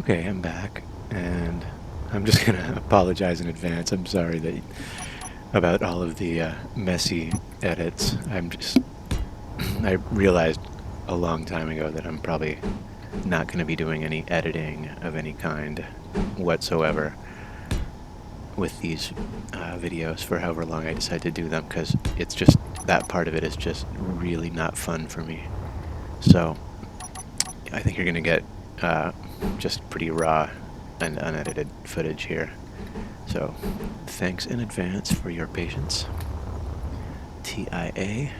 Okay, I'm back, and I'm just gonna apologize in advance. I'm sorry that about all of the messy edits. I realized a long time ago that I'm probably not gonna be doing any editing of any kind whatsoever with these videos for however long I decide to do them, because it's just that part of it is just really not fun for me. So I think you're gonna get just pretty raw and unedited footage here. So thanks in advance for your patience. TIA.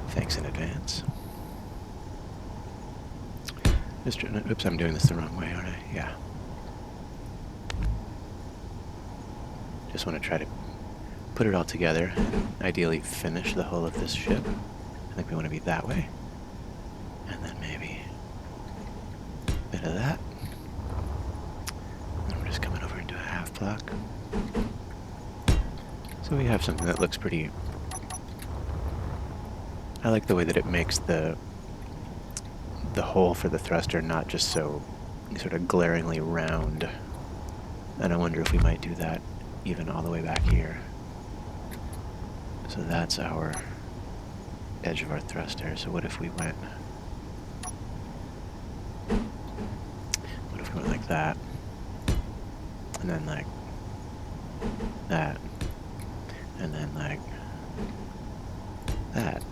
Thanks in advance. Oops, I'm doing this the wrong way, aren't I? Yeah. Just want to try to put it all together and ideally finish the whole of this ship. I think we want to be that way. And then maybe a bit of that. And we're just coming over into a half block. So we have something that looks pretty... I like the way that it makes the hole for the thruster not just so sort of glaringly round. And I wonder if we might do that even all the way back here. So that's our edge of our thruster. So what if we went... What if we went like that? And then like that. And then like that.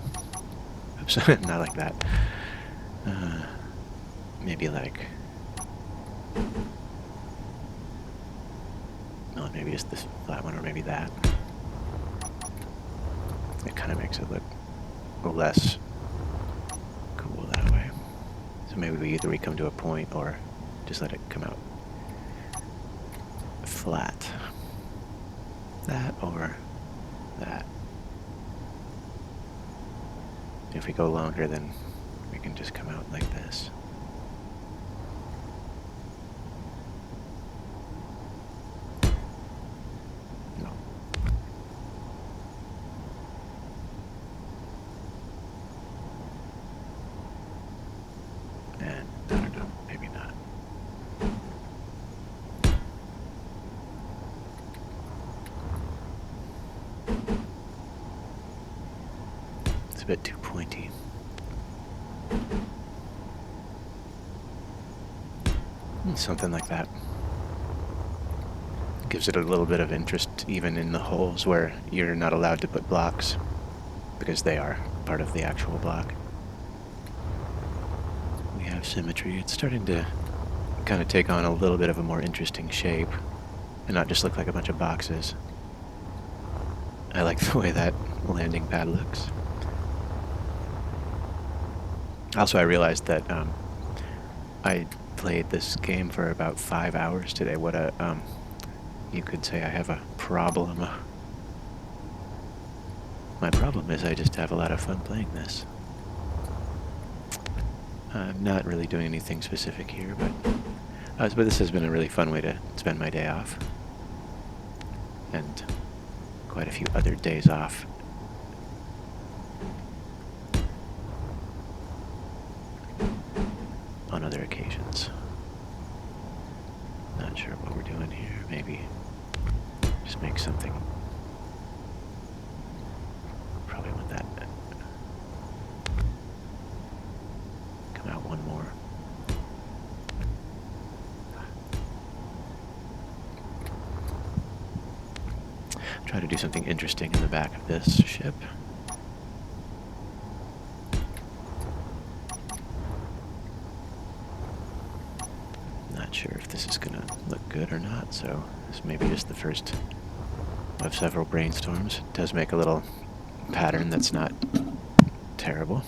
Oops, not like that. Maybe like... No, maybe just this flat one, or maybe that. It kind of makes it look less cool that way. So maybe we come to a point, or just let it come out flat. That or that. If we go longer, then we can just come out like this. No. And I don't know, maybe not. It's a bit too pointy. Something like that. Gives it a little bit of interest even in the holes where you're not allowed to put blocks, because they are part of the actual block. We have symmetry. It's starting to kind of take on a little bit of a more interesting shape and not just look like a bunch of boxes. I like the way that landing pad looks. Also, I realized that I played this game for about 5 hours today. What a, you could say I have a problem. My problem is I just have a lot of fun playing this. I'm not really doing anything specific here, but this has been a really fun way to spend my day off. And quite a few other days off. On other occasions. Not sure what we're doing here. Maybe just make something. Probably want that. Come out one more. Try to do something interesting in the back of this ship. Not sure if this is gonna look good or not, so this may be just the first of several brainstorms. It does make a little pattern that's not terrible.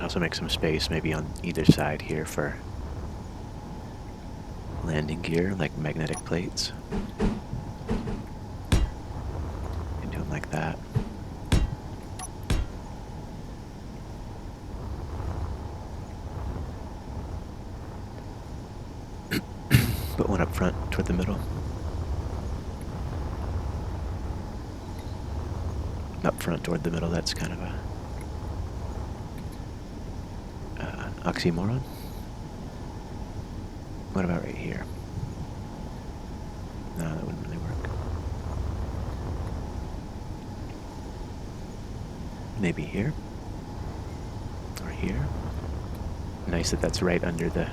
Also make some space maybe on either side here for landing gear, like magnetic plates. You can do them like that. Put one up front toward the middle. Up front toward the middle, that's kind of a Oxymoron? What about right here? No, that wouldn't really work. Maybe here? Or here? Nice that that's right under the...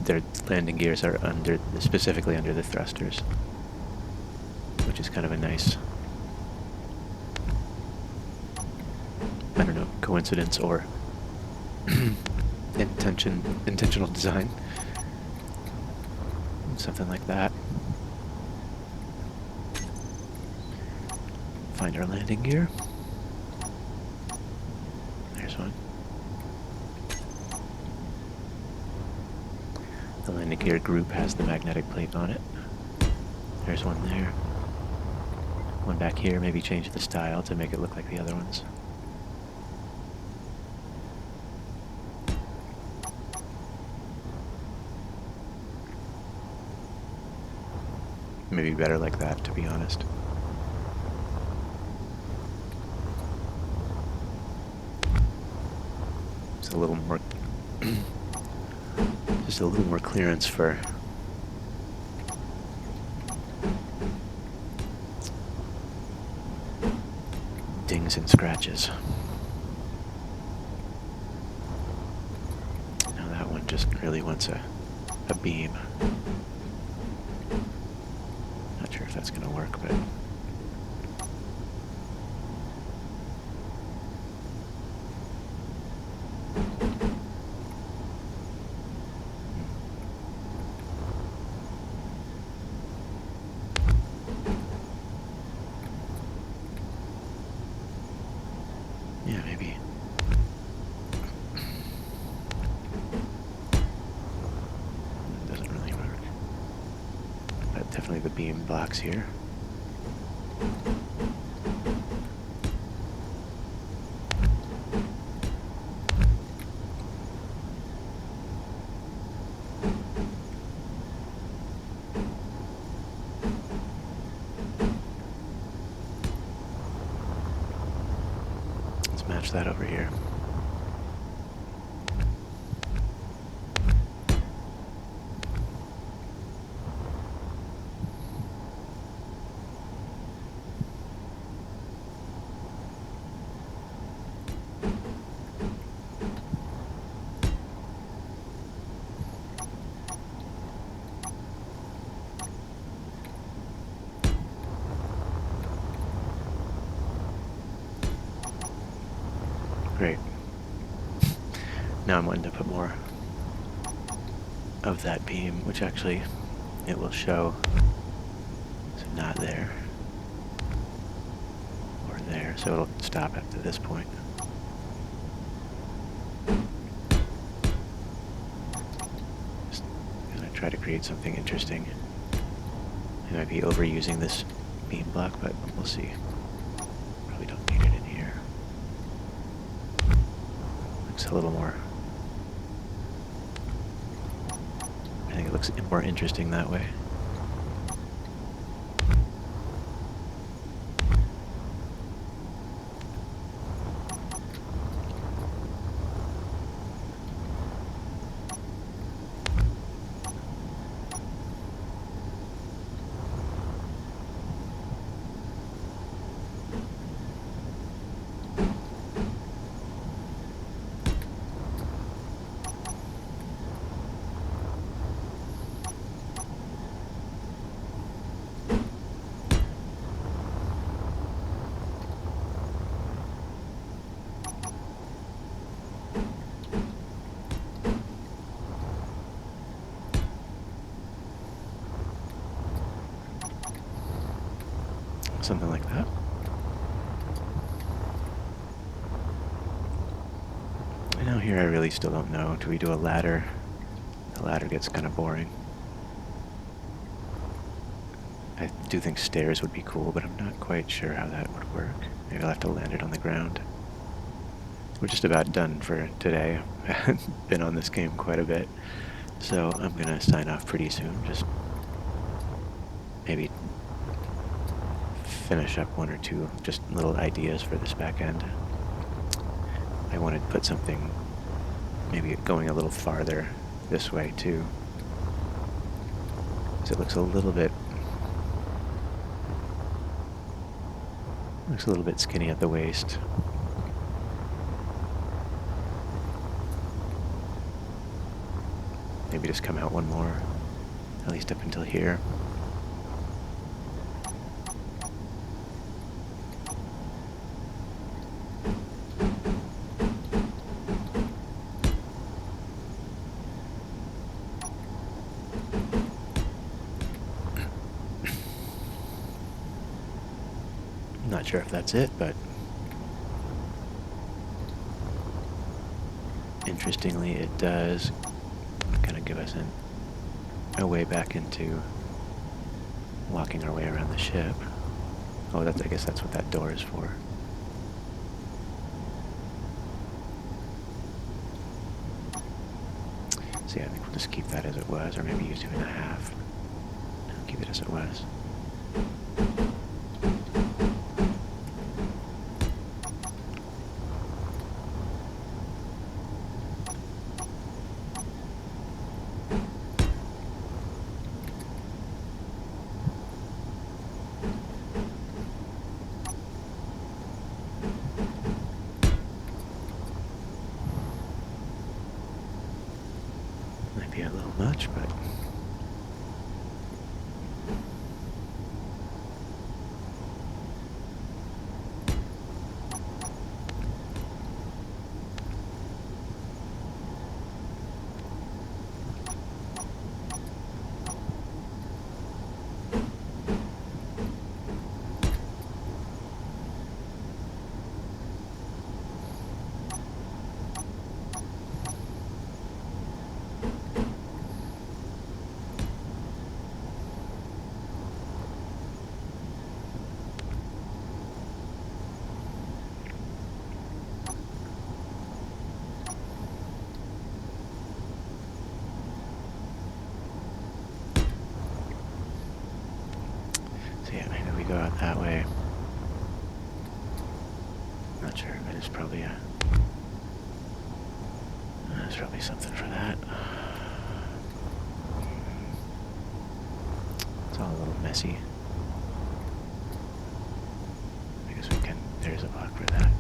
Their landing gears are specifically under the thrusters, which is kind of a nice, I don't know, coincidence or intentional design. Something like that. Find our landing gear. There's one. The landing gear group has the magnetic plate on it. There's one there. One back here, maybe change the style to make it look like the other ones. Maybe better like that, to be honest. Just a little more just a little more clearance for dings and scratches. Now that one just really wants a beam. Not sure if that's going to work, but yeah, maybe. Doesn't really work. But definitely the beam blocks here. Let's match that over here. Great. Now I'm wanting to put more of that beam, which actually it will show. So not there. Or there. So it'll stop after this point. Just gonna try to create something interesting. I might be overusing this beam block, but we'll see. Probably don't need it in here. Looks a little more... I think it looks more interesting that way. Something like that. And now here I really still don't know. Do we do a ladder? The ladder gets kind of boring. I do think stairs would be cool, but I'm not quite sure how that would work. Maybe I'll have to land it on the ground. We're just about done for today. I've been on this game quite a bit, so I'm gonna sign off pretty soon. Just maybe finish up one or two just little ideas for this back end. I wanted to put something maybe going a little farther this way too. Because it looks a little bit skinny at the waist. Maybe just come out one more, at least up until here. Not sure if that's it, but interestingly, it does kind of give us a way back into walking our way around the ship. Oh, I guess that's what that door is for. So yeah, I think we'll just keep that as it was, or maybe use 2.5. No, keep it as it was. Might be a little much, but so yeah, maybe we go out that way. Not sure, but it's probably there's probably something for that. It's all a little messy. I guess we can, there's a lock for that.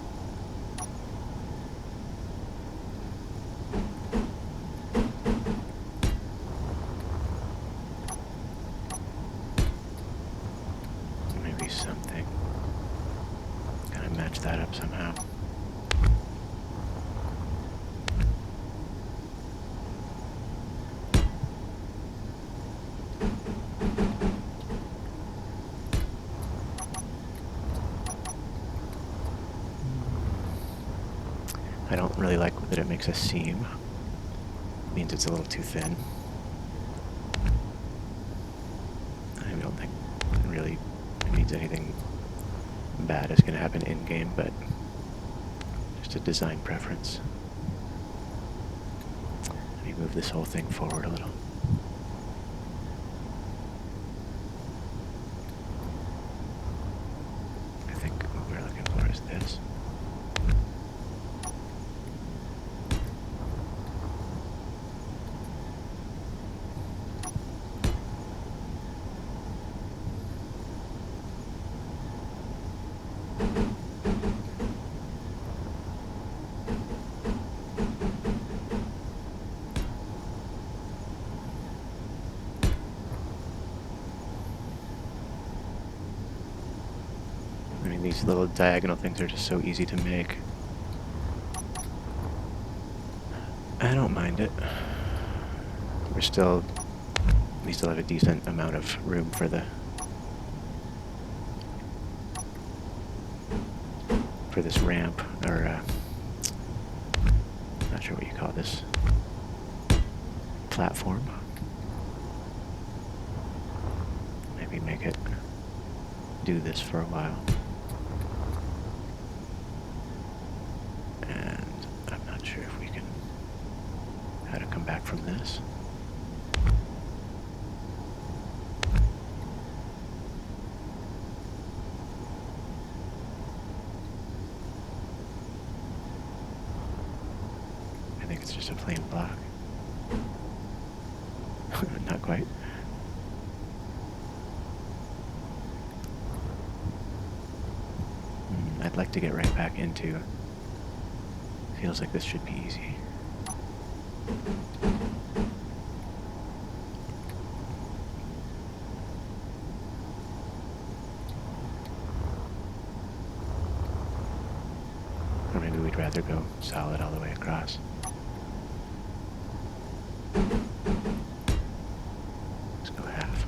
Maybe something. Gotta match that up somehow. I don't really like that it makes a seam. It means it's a little too thin. I don't think really it means anything bad is going to happen in-game, but just a design preference. Let me move this whole thing forward a little. I think what we're looking for is this. I mean, these little diagonal things are just so easy to make. I don't mind it. We still have a decent amount of room for this ramp, or not sure what you call this, platform. Maybe make it do this for a while. And I'm not sure if we can, how to come back from this. it's just a plain block. Not quite. I'd like to get right back into. Feels like this should be easy. Or maybe we'd rather go solid all the way across. Let's go half.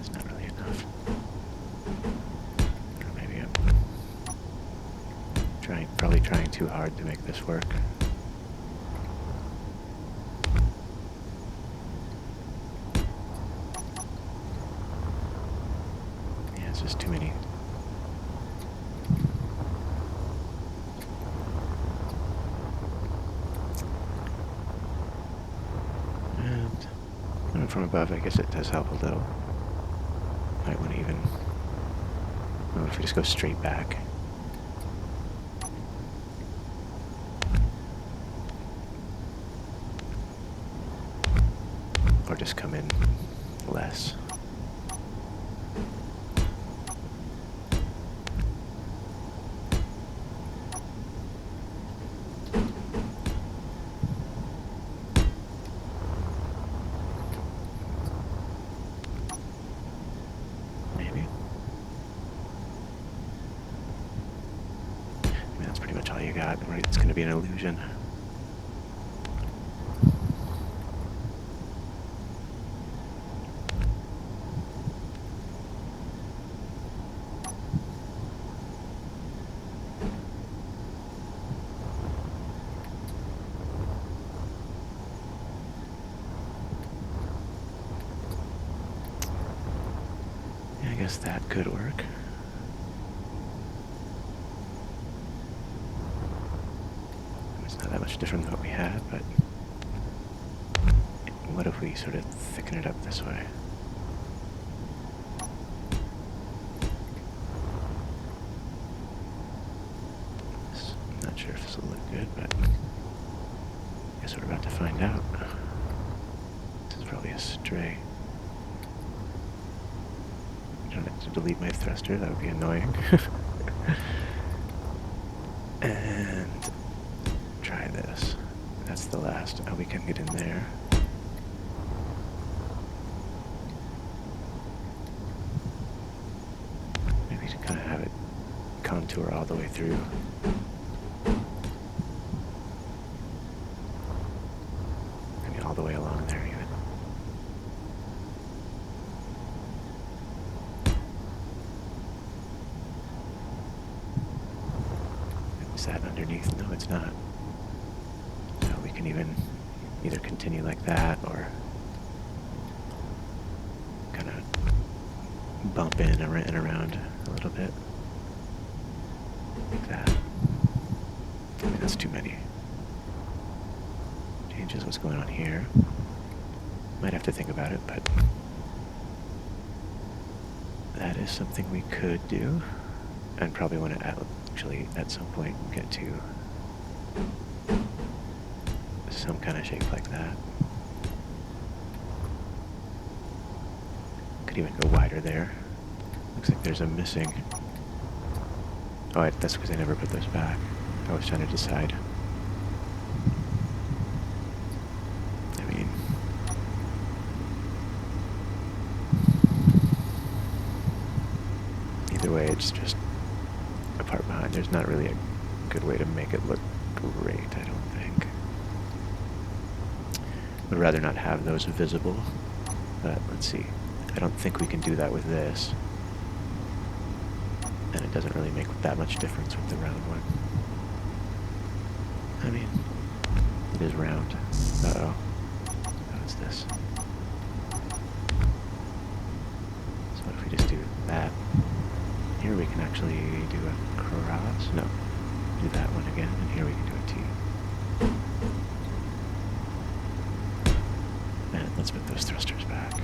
It's not really enough. Or maybe I'm probably trying too hard to make this work. Yeah, it's just too many. And coming from above, I guess it does help a little. Might want to even. Well, if we just go straight back. Or just come in less. Maybe. I mean, that's pretty much all you got. It's going to be an illusion. I guess that could work. It's not that much different than what we had, but what if we sort of thicken it up this way? I'm not sure if this will look good, but I guess we're about to find out. This is probably a stray. I don't have to delete my thruster, that would be annoying. And try this. That's the last. Oh, we can get in there. Maybe to kind of have it contour all the way through. I mean, all the way along there, even. Is that underneath? No, it's not. So we can even either continue like that or kind of bump in and around a little bit. Like that. I mean, that's too many. Changes what's going on here. Might have to think about it, but that is something we could do. And probably want to actually at some point get to some kind of shape like that. Could even go wider there. Looks like there's a missing. Oh, that's because I never put those back. I was trying to decide. I mean, either way, it's just a part behind. There's not really a good way to make it look great, I don't think. Would rather not have those visible, but let's see. I don't think we can do that with this. And it doesn't really make that much difference with the round one. I mean, it is round. Uh-oh. What's this? So what if we just do that? Here we can actually do a cross. No. Do that one again, and here we can do a T. And let's put those thrusters back.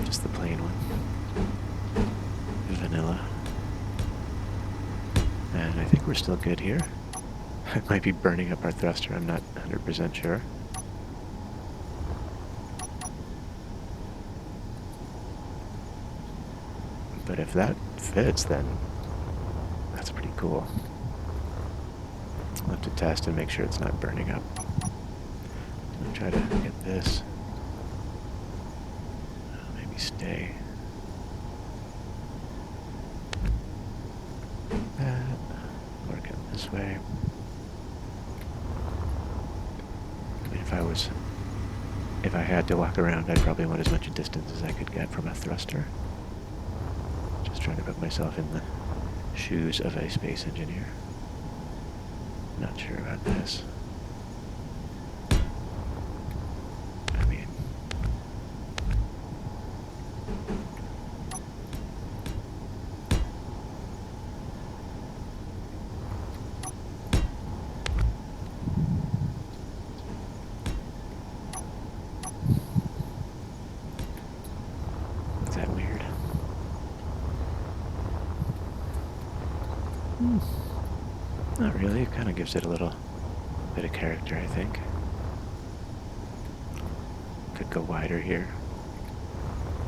Just the plain one. Vanilla. think we're still good here. It might be burning up our thruster, I'm not 100% sure. But if that fits, then that's pretty cool. I'll have to test and make sure it's not burning up. I'll try to get this. Maybe stay. That. Work it this way. I mean, if I had to walk around, I'd probably want as much distance as I could get from a thruster. Just trying to put myself in the shoes of a space engineer. Not sure about this. I mean, is that weird? Not really. It kind of gives it a little bit of character, I think. Could go wider here,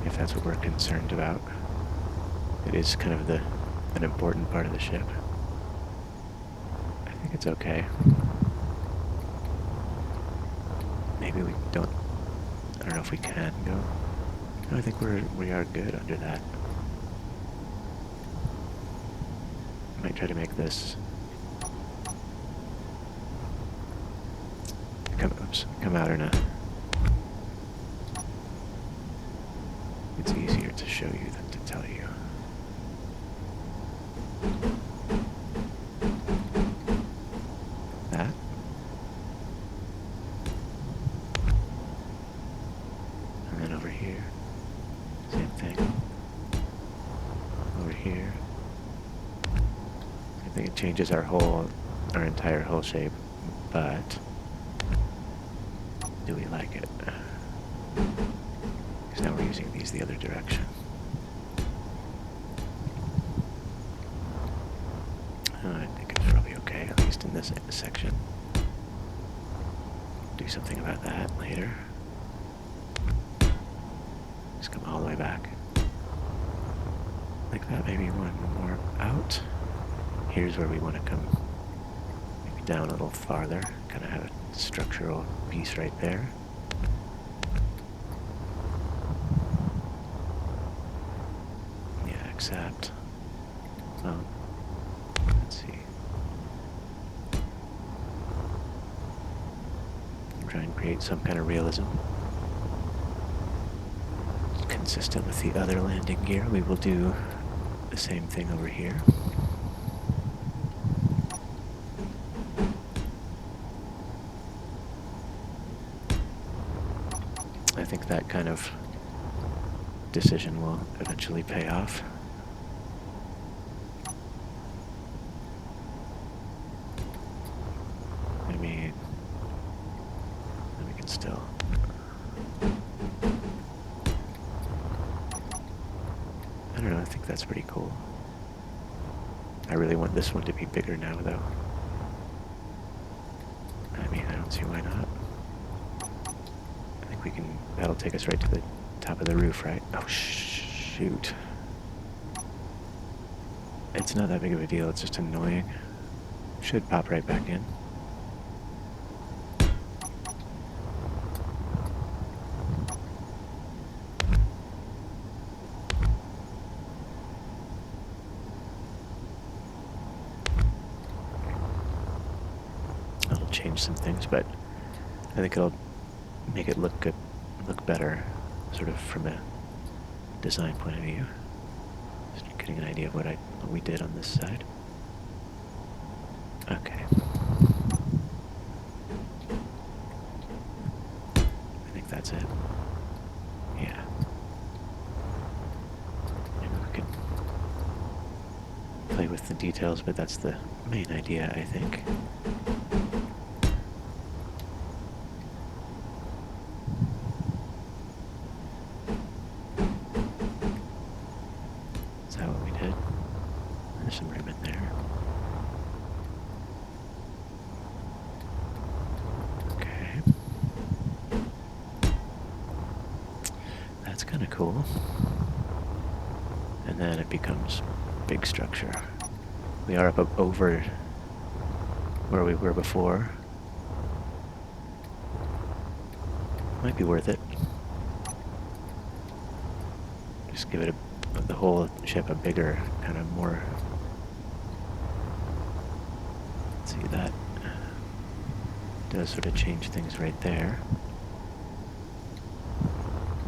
if that's what we're concerned about. It is kind of an important part of the ship. I think it's okay. Maybe we don't. I don't know if we can go. No, I think we are good under that. Might try to make this come out in a. It's easier to show you than to tell you. That. And then over here, same thing. Over here. I think it changes our entire hull shape, but do we like it? Because now we're using these the other direction. I think it's probably okay, at least in this section. Do something about that later. Just come all the way back. Like that, maybe one more out. Here's where we want to come maybe down a little farther. Kind of have a structural piece right there. Yeah, except, well, let's see. Try and create some kind of realism. Consistent with the other landing gear, we will do the same thing over here. I think that kind of decision will eventually pay off. I mean, we can still. I don't know, I think that's pretty cool. I really want this one to be bigger now, though. I mean, I don't see why not. We can, that'll take us right to the top of the roof, right? Oh, shoot. It's not that big of a deal, it's just annoying. Should pop right back in. It'll change some things, but I think it'll make it look good, look better, sort of from a design point of view. Just getting an idea of what we did on this side. Okay. I think that's it. Yeah. Maybe we could play with the details, but that's the main idea, I think. There's some room in there. That's kind of cool. And then it becomes big structure. We are up over where we were before. Might be worth it. Just give it the whole ship a bigger, kind of more. Let's see, that does sort of change things right there.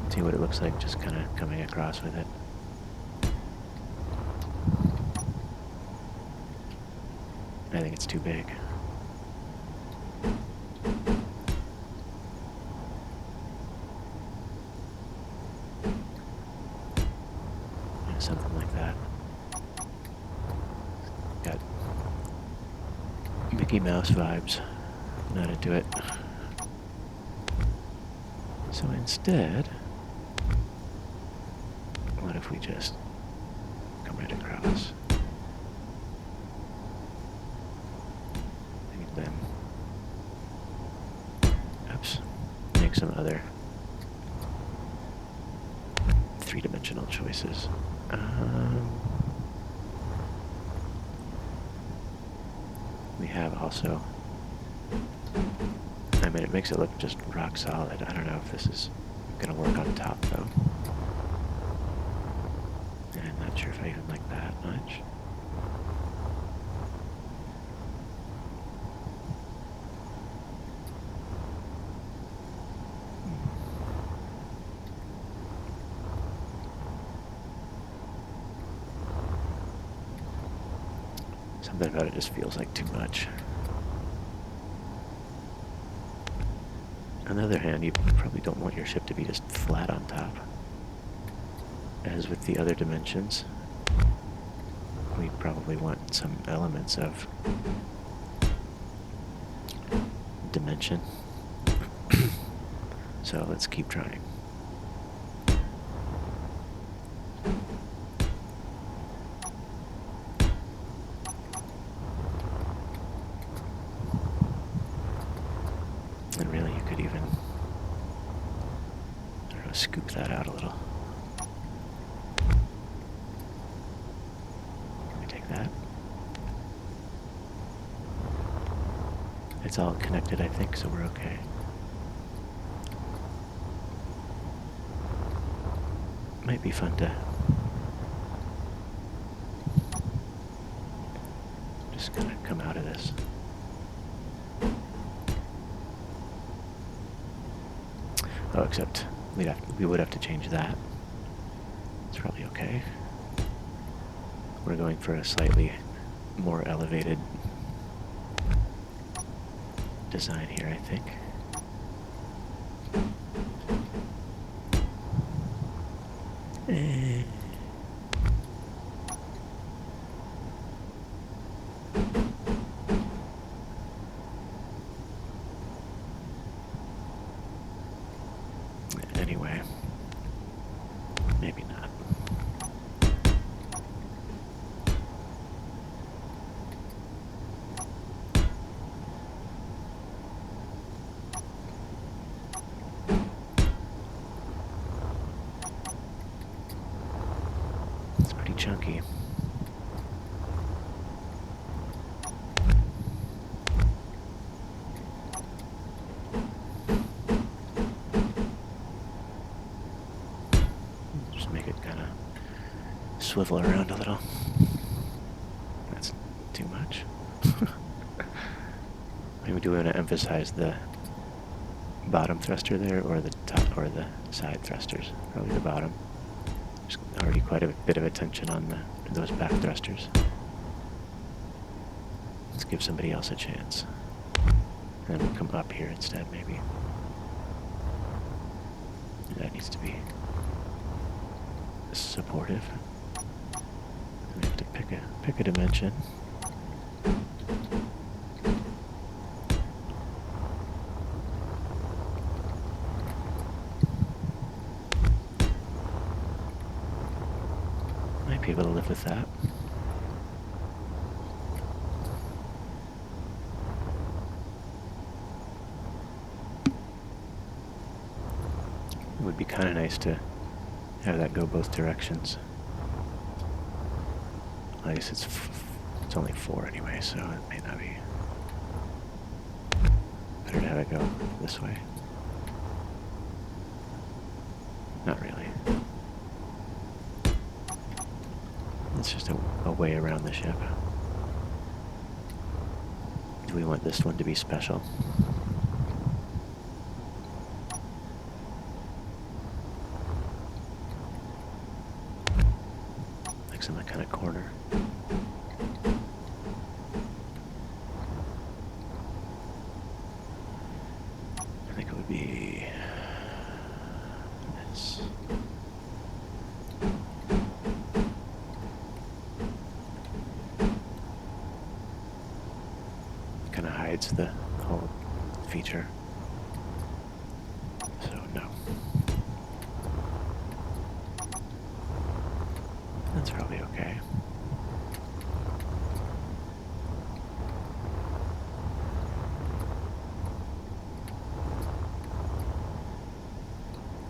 See what it looks like just kind of coming across with it. I think it's too big. Yeah, something like that. Got Mickey Mouse vibes. Not into it. So instead, what if we just come right across? And then, oops, make some other three-dimensional choices. We have also, I mean, it makes it look just rock solid. I don't know if this is gonna work on top though. And I'm not sure if I even like that much. Something about it just feels like too much. On the other hand, you probably don't want your ship to be just flat on top. As with the other dimensions, we probably want some elements of dimension. So let's keep trying. And really, you could even, I don't know, scoop that out a little. Can we take that? It's all connected, I think, so we're okay. Might be fun to just kind of come out of this. Oh, except we would have to change that. It's probably okay. We're going for a slightly more elevated design here, I think. Anyway, maybe not. It's pretty chunky. Just make it kind of swivel around a little. That's too much. Maybe do we want to emphasize the bottom thruster there, or the top, or the side thrusters? Probably the bottom. There's already quite a bit of attention on those back thrusters. Let's give somebody else a chance. And then we'll come up here instead, maybe. That needs to be supportive. We have to pick a dimension. Might be able to live with that. It would be kind of nice to have that go both directions. At least it's only 4 anyway, so it may not be better to have it go this way. Not really. It's just a way around the ship. Do we want this one to be special? Like in that kind of corner. I think it would be this. Kind of hides the whole feature. So no. That's probably okay.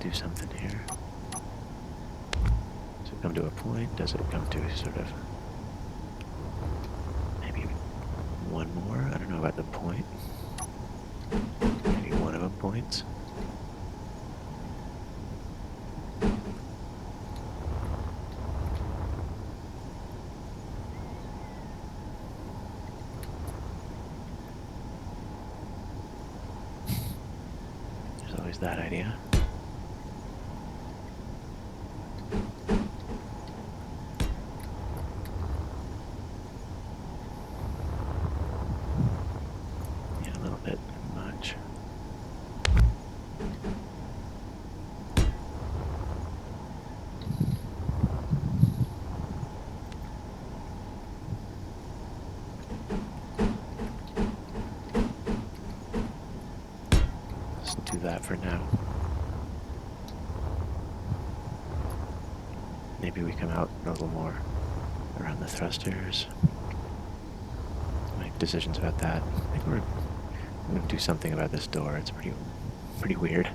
Do something here. Does it come to a point? Does it come to sort of maybe one more? I don't know about the point. Maybe one of them points. There's always that idea. Do that for now. Maybe we come out a little more around the thrusters. Make decisions about that. I think we're going to do something about this door. It's pretty weird.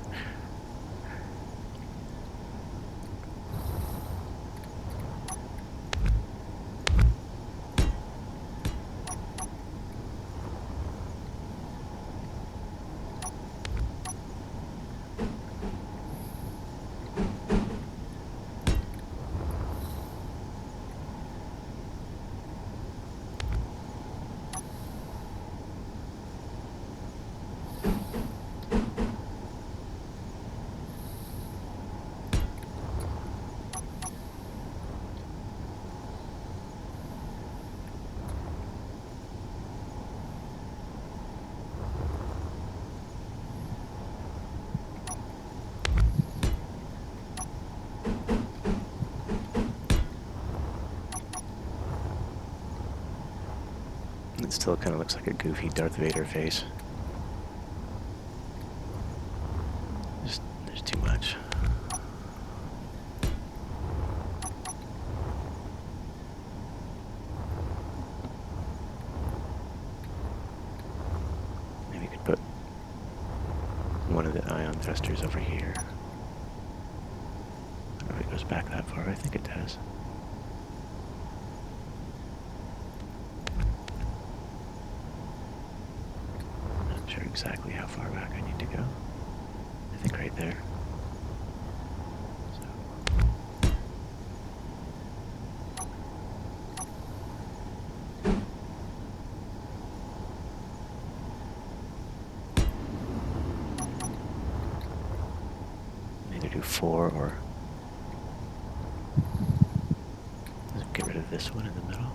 It still kind of looks like a goofy Darth Vader face. There's too much. Maybe you could put one of the ion thrusters over here. I don't know if it goes back that far. I think it does. Exactly how far back I need to go. I think right there. Either do 4 or get rid of this one in the middle.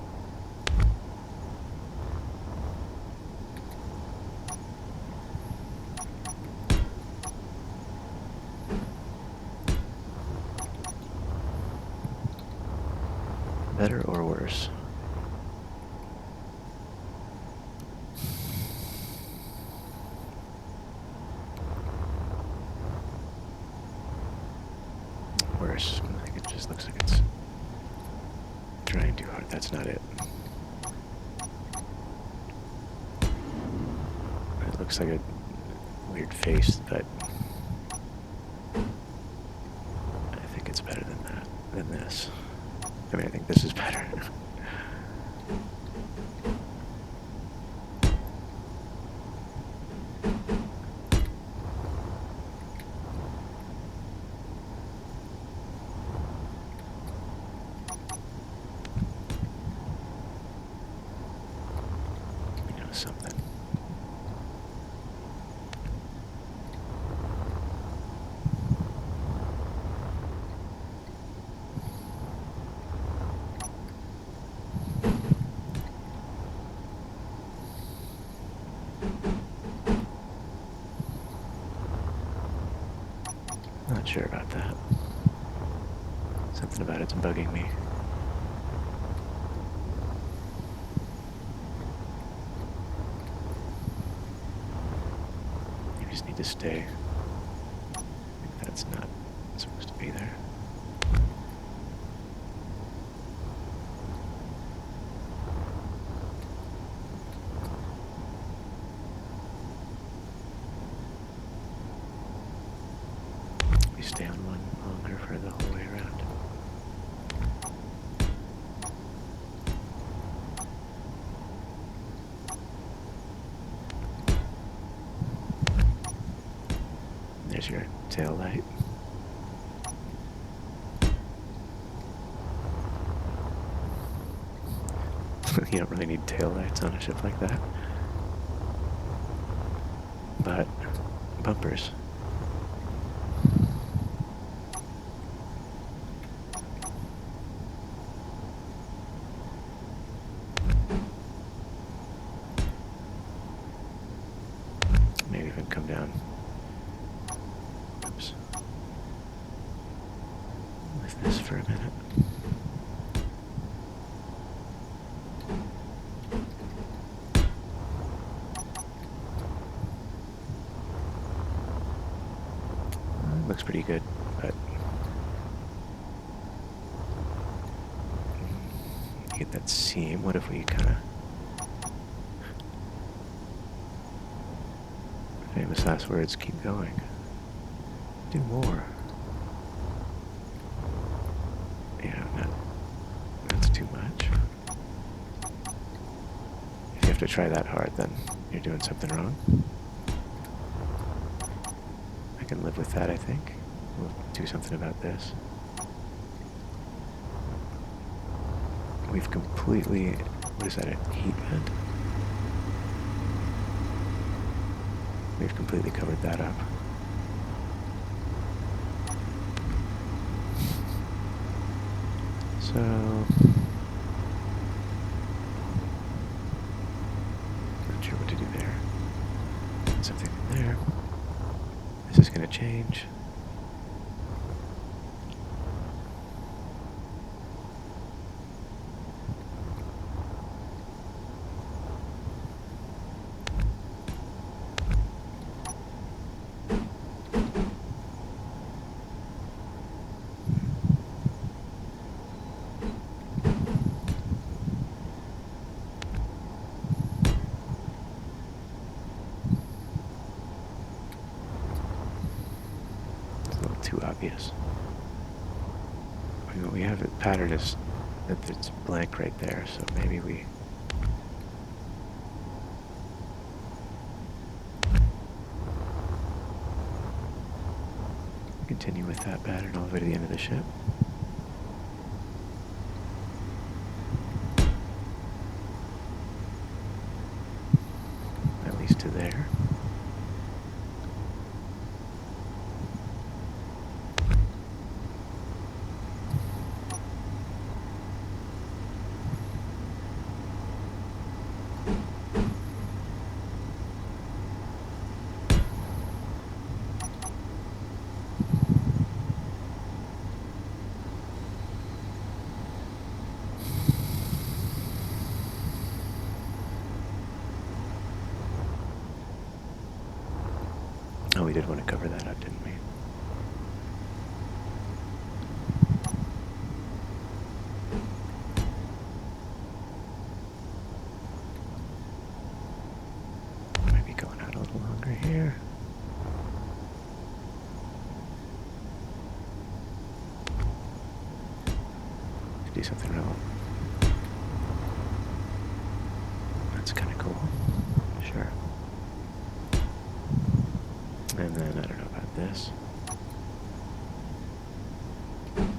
Better or worse? Worse. I think it just looks like it's trying too hard. That's not it. It looks like a weird face, but I think that's better than that, than this. I mean, I think this is better. You know, something. Not sure about that. Something about it's bugging me. You just need to stay. I think that's not supposed to be there. We stay on one longer for the whole way around. There's your tail light. You don't really need tail lights on a ship like that. But bumpers. Maybe even come down. Oops. With this for a minute. Looks pretty good, but get that seam. What if we kind of famous last words, keep going. Do more. Yeah, that's too much. If you have to try that hard, then you're doing something wrong. I can live with that, I think. We'll do something about this. We've completely, what is that, a heat vent? We've completely covered that up. So, not sure what to do there. Something in there. This is going to change. Too obvious. I mean, what we have it pattern is that it's blank right there, so maybe we continue with that pattern all the way to the end of the ship. At least to there. Oh, we did want to cover that up, didn't we? Maybe going out a little longer here. do something real. That's kind of cool. Sure. And then I don't know about this.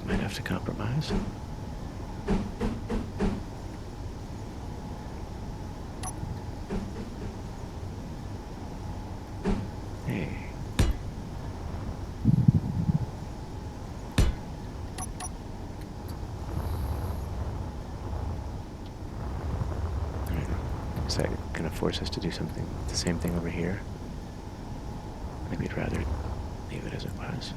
Might have to compromise. Hey. Alright. Is that gonna force us to do something, the same thing over here? Maybe I'd rather leave it as it was.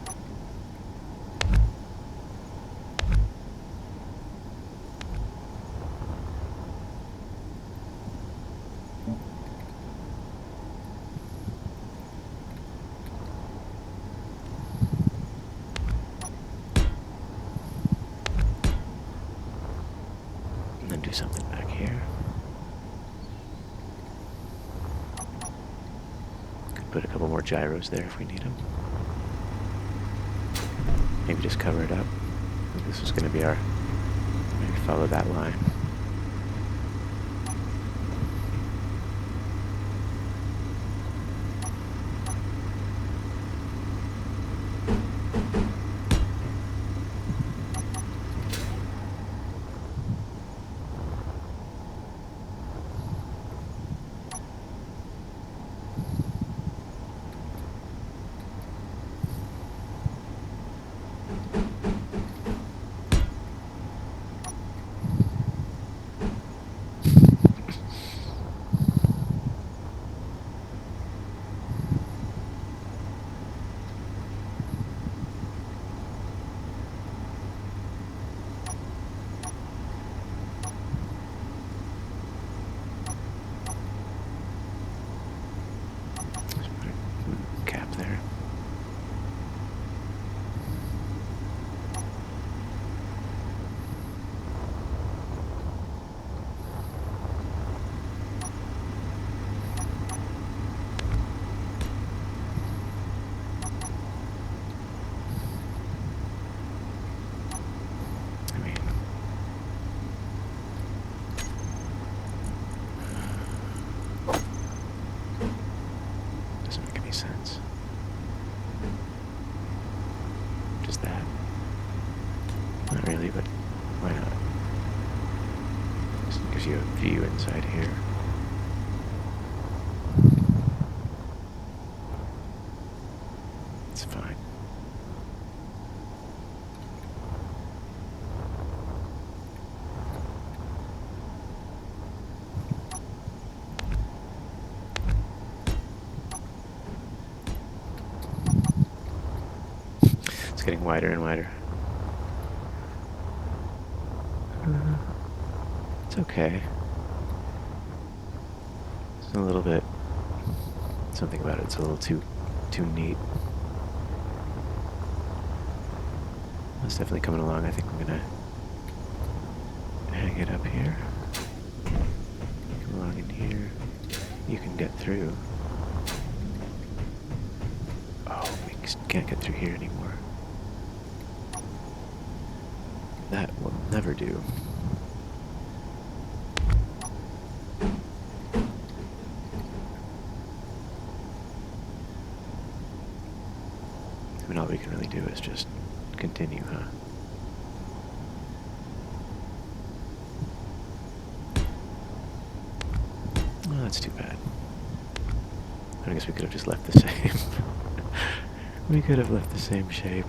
And then do something back here. Could put a couple more gyros there if we need them. Maybe just cover it up. I think this is going to be our... Maybe follow that line. Cap there. I mean, doesn't make any sense. Just that. Not really, but why not? Just gives you a view inside here. It's fine. It's getting wider and wider. It's okay. It's a little bit... Something about it's a little too neat. It's definitely coming along. I think I'm gonna hang it up here. Come along in here. You can get through. Oh, we can't get through here anymore. That will never do. I mean, all we can really do is just continue, huh? Oh, that's too bad. I guess we could have just left the same. We could have left the same shape.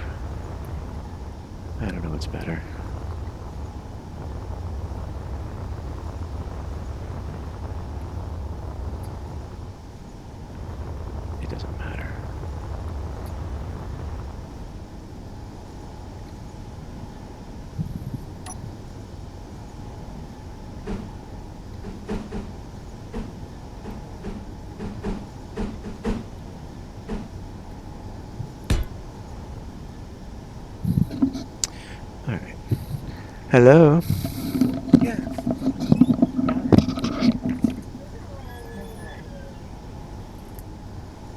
I don't know what's better. It doesn't matter. All right. Hello. Yeah.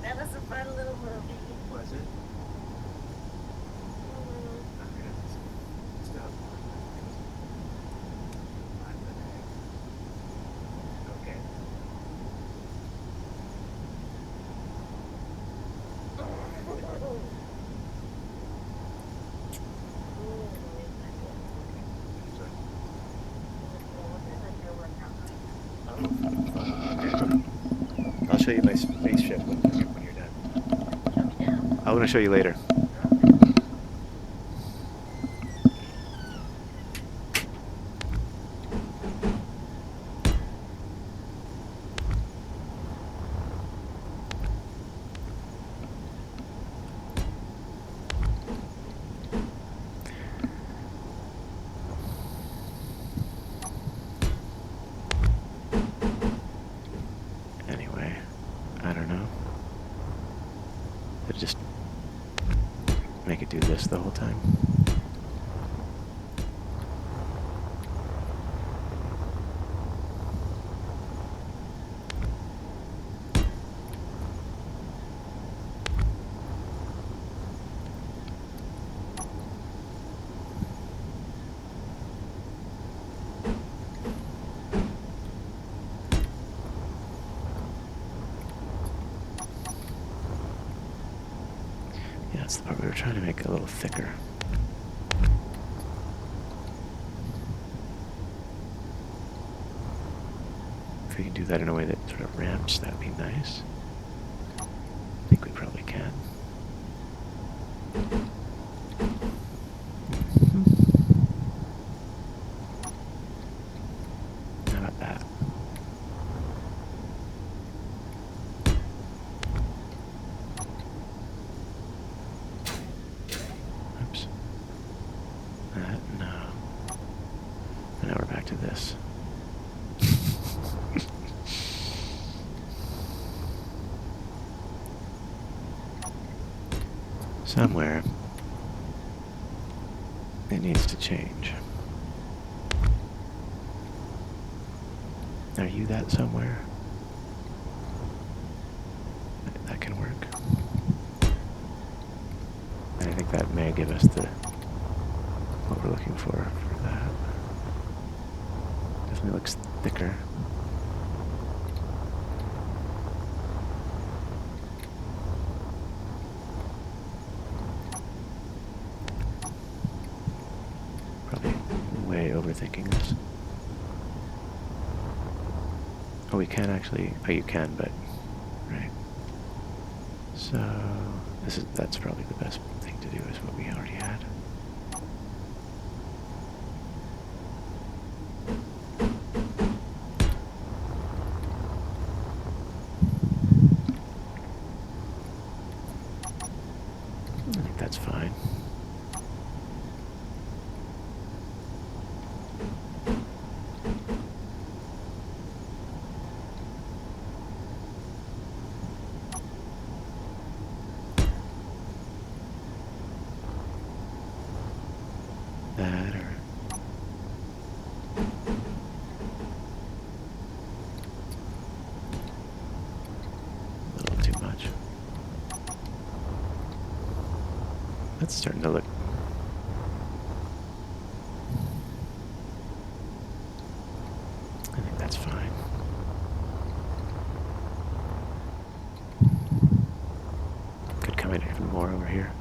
That was a fun little movie. Was it? Mhm. I'm gonna stop. show you my spaceship when you're done. Show me now. I want to show you later. Okay. Anyway, I don't know. Did it just make it do this the whole time? Yeah, that's the part we were trying to make a little thicker. If we can do that in a way that sort of ramps, that'd be nice. I think we probably can. How about that? Oops. That, no. And now we're back to this. Somewhere, it needs to change. Are you that somewhere? That can work. And I think that may give us what we're looking for that. Definitely looks thicker. Probably way overthinking this. Oh, we can actually. Oh, you can, but right. So that's probably the best thing to do is what we already had. I think that's fine. That or a little too much. That's starting to look. I think that's fine. Could come in even more over here.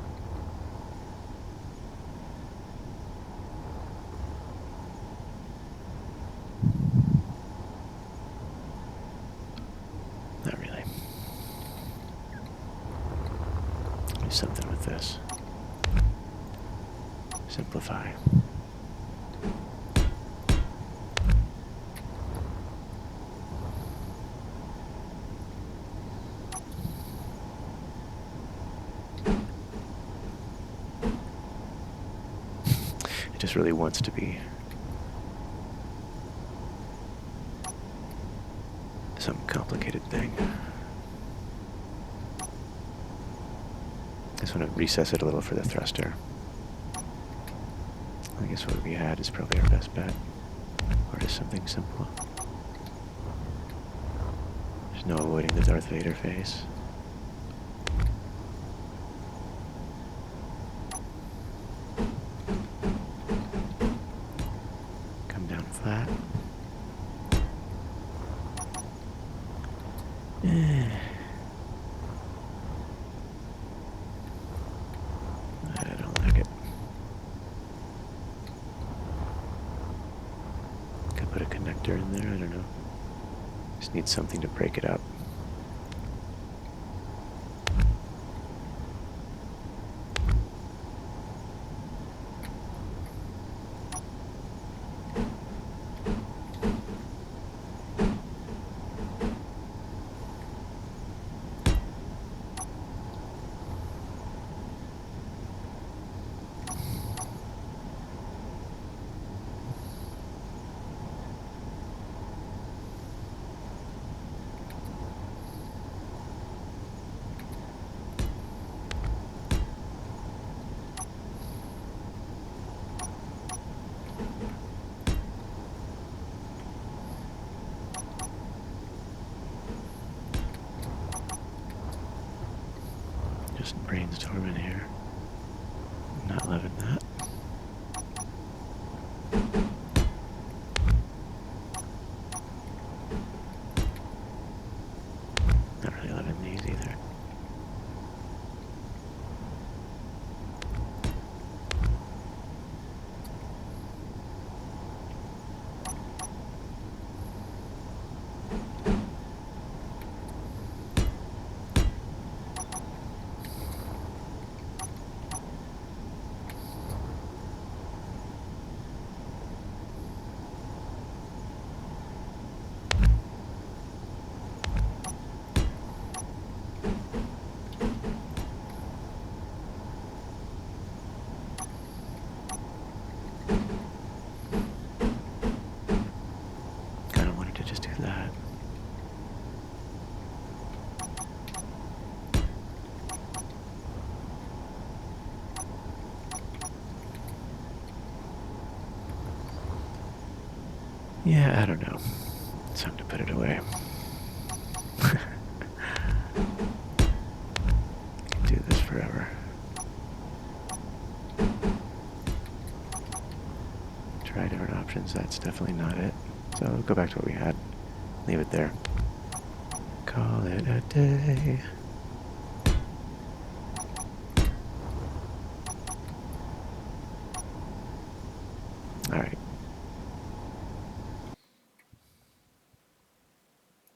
Not really. Do something with this. Simplify. It just really wants to be some complicated thing. I just want to recess it a little for the thruster. I guess what we had is probably our best bet. Or just something simple. There's no avoiding the Darth Vader face. Come down flat. I don't like it. Could put a connector in there, I don't know. Just need something to break it up. just brainstorming here. Not loving that. Not really loving these either. Kind of wanted to just do that. Yeah, I don't know. It's time to put it away. Can do this forever. Try different options. That's definitely not it. So go back to what we had. Leave it there. Call it a day. All right.